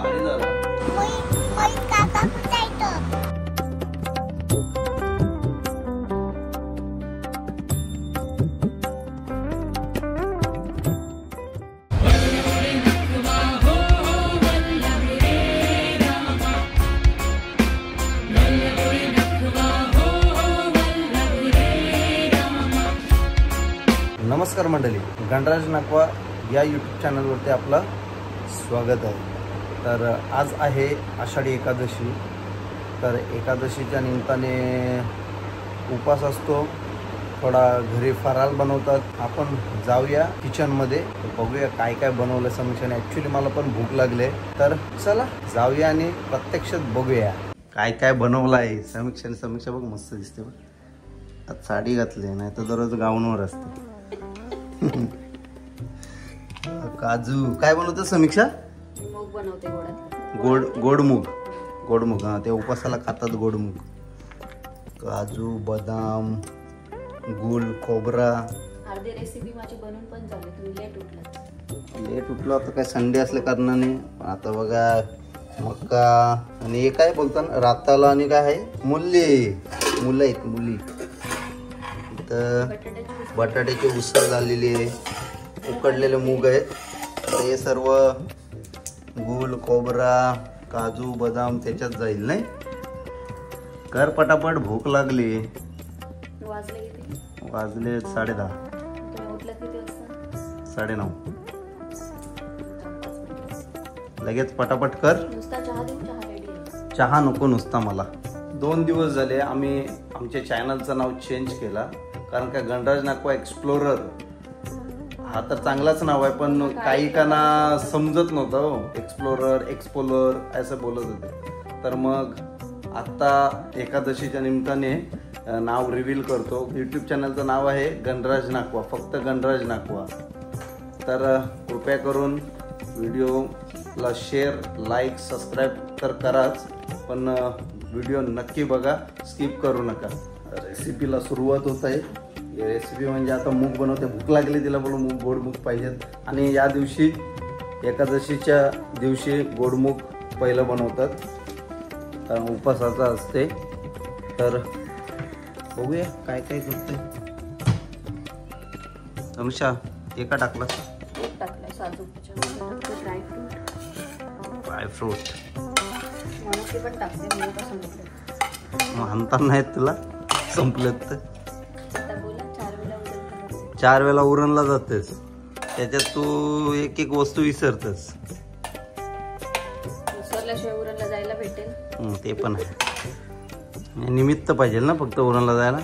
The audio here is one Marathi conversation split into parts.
भारी झाला. नमस्कार मंडळी, गणराज नाकवा या यूट्यूब चॅनलवरती आपलं स्वागत आहे. तर आज आहे आषाढी एकादशी. तर एकादशीच्या निमित्ताने उपास असतो, थोडा घरी फराळ बनवतात. आपण जाऊया किचनमध्ये, बघूया काय काय बनवलं समीक्षाने. ॲक्च्युली मला पण भूक लागली आहे, तर चला जाऊया आणि प्रत्यक्षात बघूया काय काय बनवलं आहे समीक्षाने. समीक्षा बघ मस्त दिसते बघ, आज साडी घातली, नाही तर दररोज गाऊनवर असते. काजू काय बनवतं समीक्षा? मूग बनवते, गोड मूग. हा, ते उपासाला खातात गोड मूग. काजू, बदाम, गुळ, खोबरा. अर्धी रेसिपी माझी बनवून पण झाली. तुम्ही लेट उठलो आता, काय संडे असल्या कारणाने. आता बघा मक्का आणि हे काय बोलतात राताला, आणि काय आहे मुलं आहेत मुली. तर बटाट्याची उसळ झालेली आहे, उकडलेले मूग आहेत. हे सर्व गुळ, खोबरा, काजू, बदाम त्याच्यात जाईल. नाही कर पटापट, भूक लागली. वाजले 10:30. 9:30. लगेच पटापट कर. चहा नको नुसता मला. 2 दिवस झाले आम्ही आमच्या चॅनलचं नाव चेंज केला, कारण का गणराज नाकवा एक्सप्लोरर हा तर चांगलाच नाव आहे, पण काही काना समजत नव्हतं. एक्सप्लोरर असं बोलत होते. तर मग आत्ता एकादशीच्या निमित्ताने नाव रिव्हील करतो. यूट्यूब चॅनलचं नाव आहे गणराज नाकवा, फक्त गणराज नाकवा. तर कृपया करून व्हिडिओला शेअर, लाईक, सबस्क्राईब तर कराच, पण व्हिडिओ नक्की बघा, स्किप करू नका. रेसिपीला सुरुवात होत आहे. रेसिपी म्हणजे आता मूग बनवते. भूक लागली तिला, बोलू मूग, गोड मूग पाहिजेत. आणि या दिवशी एकादशीच्या दिवशी गोड मूग पहिलं बनवतात, कारण उपासाचा असते. तर बघूया काय काय करते समीक्षा. एका टाकला ड्रायफ्रूट म्हणता नाहीत तुला, संपलेत तर. 4 वेळा उरणला जातेस, त्याच्यात तू एक वस्तू विसरतेस. जायला भेटेल ते पण आहे. निमित्त पाहिजे ना फक्त उरणला जायला.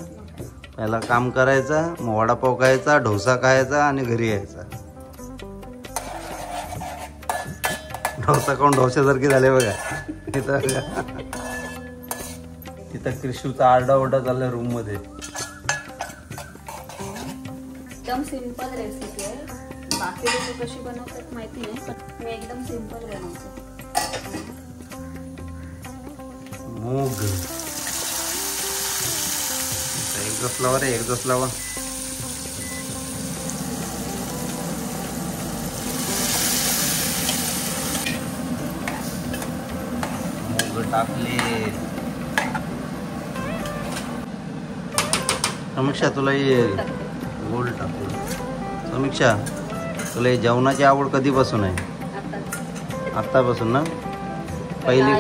पहिला काम करायचा, मग वडापाव खायचा, डोसा खायचा आणि घरी यायचा. डोसा खाऊन डोश्यासारखे झाले बघा. तिथं कृषीचा आरडाओरडा चाललाय रूम मध्ये. एकदम सिंपल रेसिपी आहे. बाकी लोक कशी बनवतात माहिती नाही, पण मी एकदम सिंपल बनवते. मूग एक फ्लावर आहे, एक फ्लावर. मूग टाकले. समीक्षा तुला हे गोल टाकलं. समीक्षा तुला हे जेवणाची आवड कधीपासून आहे? आत्तापासून ना. पहिली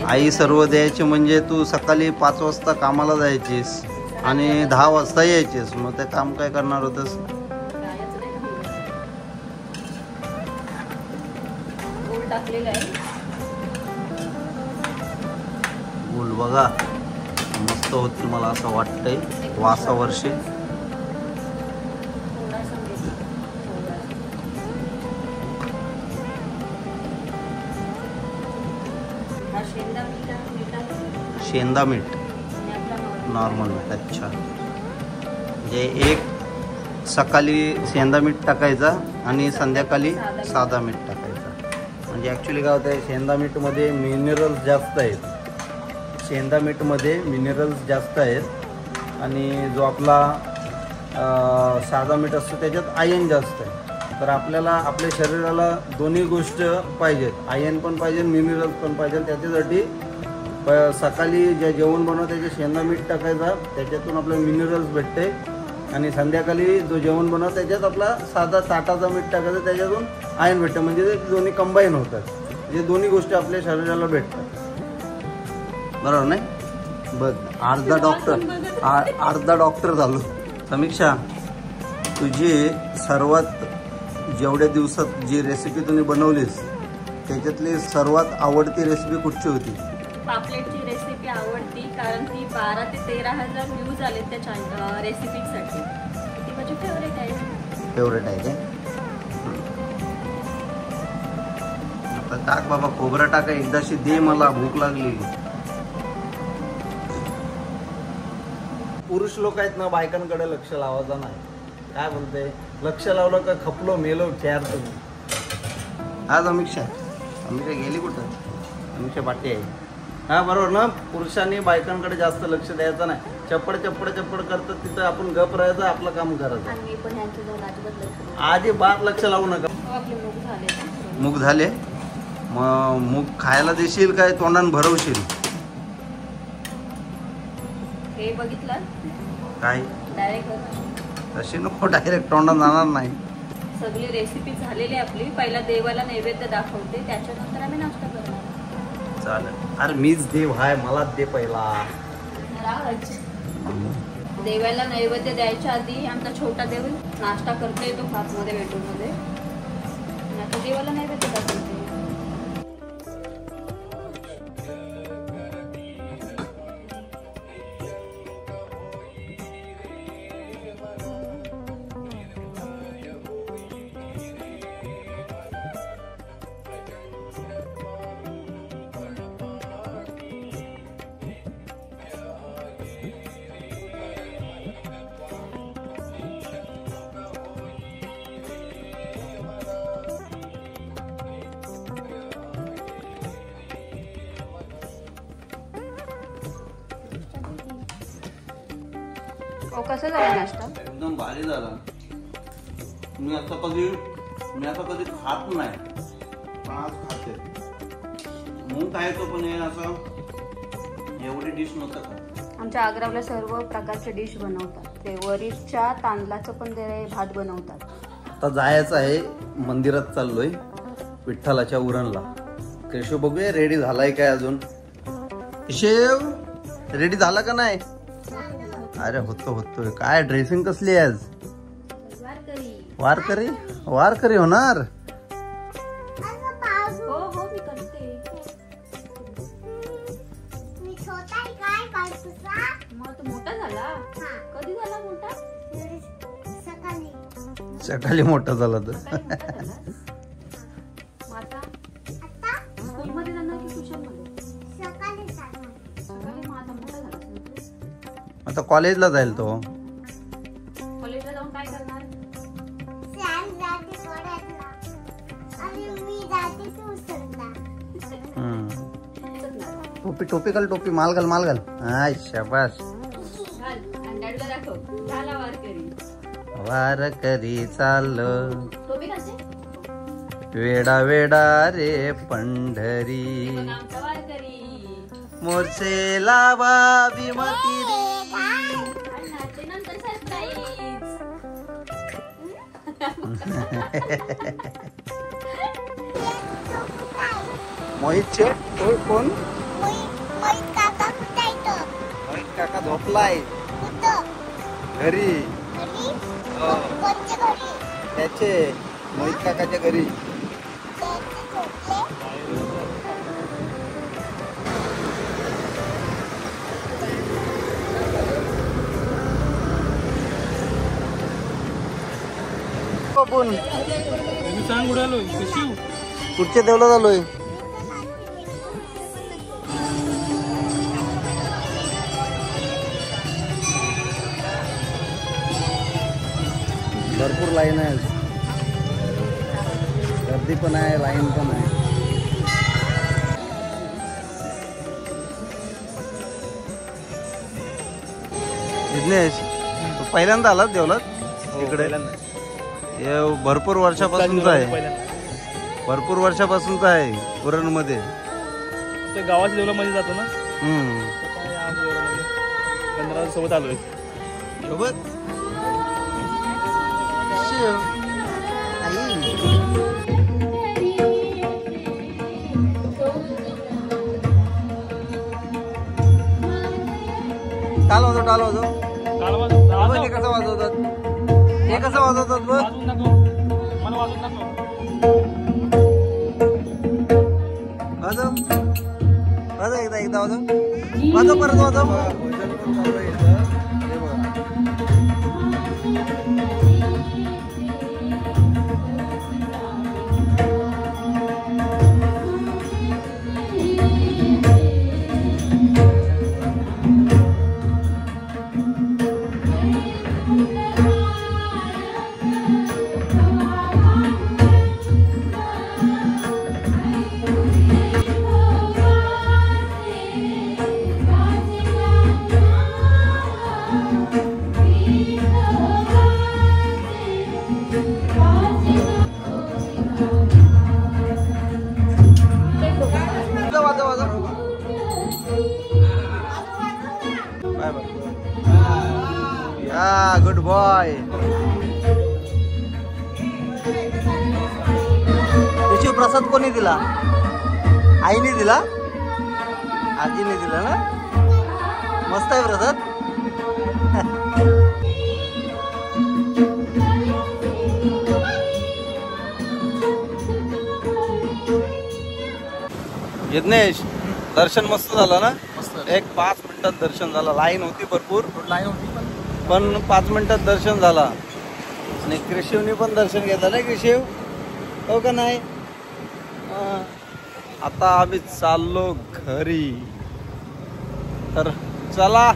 आई सर्व द्यायची म्हणजे तू सकाळी 5 वाजता कामाला जायचीस आणि 10 वाजता यायचीस. मग ते काम काय करणार होतस? गुळ बघा मस्त होत, मला असं वाटतंय वासावर्षी. शेंदा मीठ, नॉर्मल मीठ. अच्छा, म्हणजे एक सकाळी शेंदा मीठ टाकायचा आणि संध्याकाळी साधा मीठ टाकायचा. म्हणजे ॲक्च्युली काय होतं आहे, शेंदा मीठमध्ये मिनरल्स जास्त आहेत. शेंदा मीठमध्ये मिनरल्स जास्त आहेत आणि जो आपला साधा मीठ असतो त्याच्यात आयर्न जास्त आहे. तर आपल्याला आपल्या शरीराला दोन्ही गोष्ट पाहिजेत, आयर्न पण पाहिजे, मिनरल्स पण पाहिजे. त्याच्यासाठी सकाळी जे जेवण बनवतं त्याचे शेंगा मीठ टाकायचा, त्याच्यातून आपल्याला मिनरल्स भेटते. आणि संध्याकाळी जो जेवण बनवतं त्याच्यात आपला साधा ताटाचा मीठ टाकायचं, त्याच्यातून आयर्न भेटतं. म्हणजे ते दोन्ही कंबाईन होतात, म्हणजे दोन्ही गोष्टी आपल्या शरीराला भेटतात. बरोबर नाही? बघ अर्धा डॉक्टर झालो. समीक्षा, तुझी सर्वात जेवढ्या दिवसात जी रेसिपी तुम्ही बनवलीस त्याच्यातली सर्वात आवडती रेसिपी कुठची होती? पापलेटची रेसिपी आवडती, कारण ती 12 ते 13,000 व्ह्यूज आले त्या रेसिपीसाठी. ती माझी फेवरेट आहे. फेवरेट आहे का? आता टाक बाबा, खोबरं टाका एकदाशी, दे मला भूक लागली. पुरुष लोक आहेत ना, बायकांकडे लक्ष लावायचं नाही. काय बोलते, लक्ष लावलं का खपलो मेलो चार तुम्ही. आज समीक्षा गेली कुठं? समीक्षा पाठी आहे. हा बरोबर ना, पुरुषांनी बायकांकडे जास्त लक्ष द्यायचं नाही. चप्पड करतात तिथं आपण गप राहायचं, आपलं काम करायचं. अजिबात लक्ष लावू नका. मूग झाले, मग मूग खायला देशील काय तोंडान भरवशील? हे बघितलं काय डायरेक्ट तशी नको, डायरेक्ट तोंडात जाणार नाही. सगळी रेसिपी झालेली आपली. पहिला देवाला नैवेद्य दाखवते, त्याच्यानंतर आम्ही नाश्ता करणार. चालेल. अरे मीच देव हाय, मलाच दे पहिला. देवाला नैवेद्य द्यायच्या आधी आमचा छोटा देव नाश्ता करते, तो खातमध्ये बेडरूम मध्ये. आता देवाला नैवेद्य दाखवते. कसं झालं नाश्ता? एकदम भारी झाला. मी आता कधी खात नाही, पण आज खाते. मूग खायचो पण हे असं एवढी डिश नव्हतं का. आमच्या आग्रावला सर्व प्रकारचे डिश बनवतात. ते वरीच्या तांदळाचं पण ते भात बनवतात. आता जायचं आहे, मंदिरात चाललोय विठ्ठलाच्या उरणला. केशव बघूया रेडी झालाय काय अजून. केशव रेडी झाला का नाही? अरे होतोय. काय ड्रेसिंग कसली आहे आज? वारकरी होणार. हो मी करते. मग तो मोठा झाला. कधी झाला मोठा? सकाळी मोठा झाला तर. स्कूल मध्ये जाणार की ट्युशन मध्ये? सकाळी मग आता मोठा झाला. आता कॉलेजला जाईल तो. कॉलेजला जाऊन काय करणार? टोपी घाल, टोपी माल घाल. हाय शाबास. वारकरी चाललो वेडा रे पंढरी, मोर्चे लावा विमती. मोहित शेठ कोण? मोहित काका झोपलाय घरी. त्याचे मोहित काकाच्या घरी. कुठच्या देवला झालोय? भरपूर लाईन आहे, गर्दी पण आहे, लाईन पण आहे. विघ्नेश, पहिल्यांदा आलात देवलात इकडे? हे भरपूर वर्षापासूनचा आहे, भरपूर वर्षापासूनचा आहे उरण मध्ये. ते गावाच्या लेवलमध्ये जातो ना. गणराज सोबत आलोय. सोबत टाल होतो टाल होतो. हे कसं वाजवतात, हे कसं वाजवतात बघ. मला वाजून दाखव. वाजव वाजव, एकदा वाजव, वाजव परत वाजव. Good boy. तुझी प्रसाद कोणी दिला? आईने दिला, आजीने दिला ना. मस्त आहे प्रसाद. यज्ञेश, दर्शन मस्त झालं ना. एक 5 मिनिटात दर्शन झालं. लाईन होती, भरपूर लाईन होती, पण 5 मिनिटात दर्शन झाला. आणि कृषीवनी पण दर्शन घेतलं ना कृषीव, हो का नाही. आता आम्ही चाललो घरी. तर चला,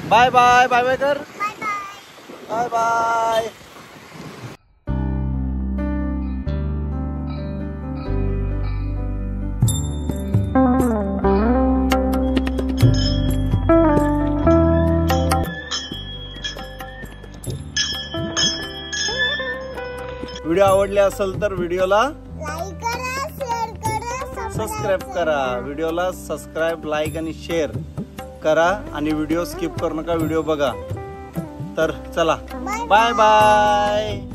बाय बाय. बाय बाय कर. Bye bye. व्हिडिओ आवडले असेल तर व्हिडिओला लाईक करा, शेअर करा, सबस्क्राईब करा. व्हिडिओला सबस्क्राईब, लाईक आणि शेअर करा. आणि व्हिडिओ स्किप करू नका, व्हिडिओ बघा. तर चला, बाय बाय.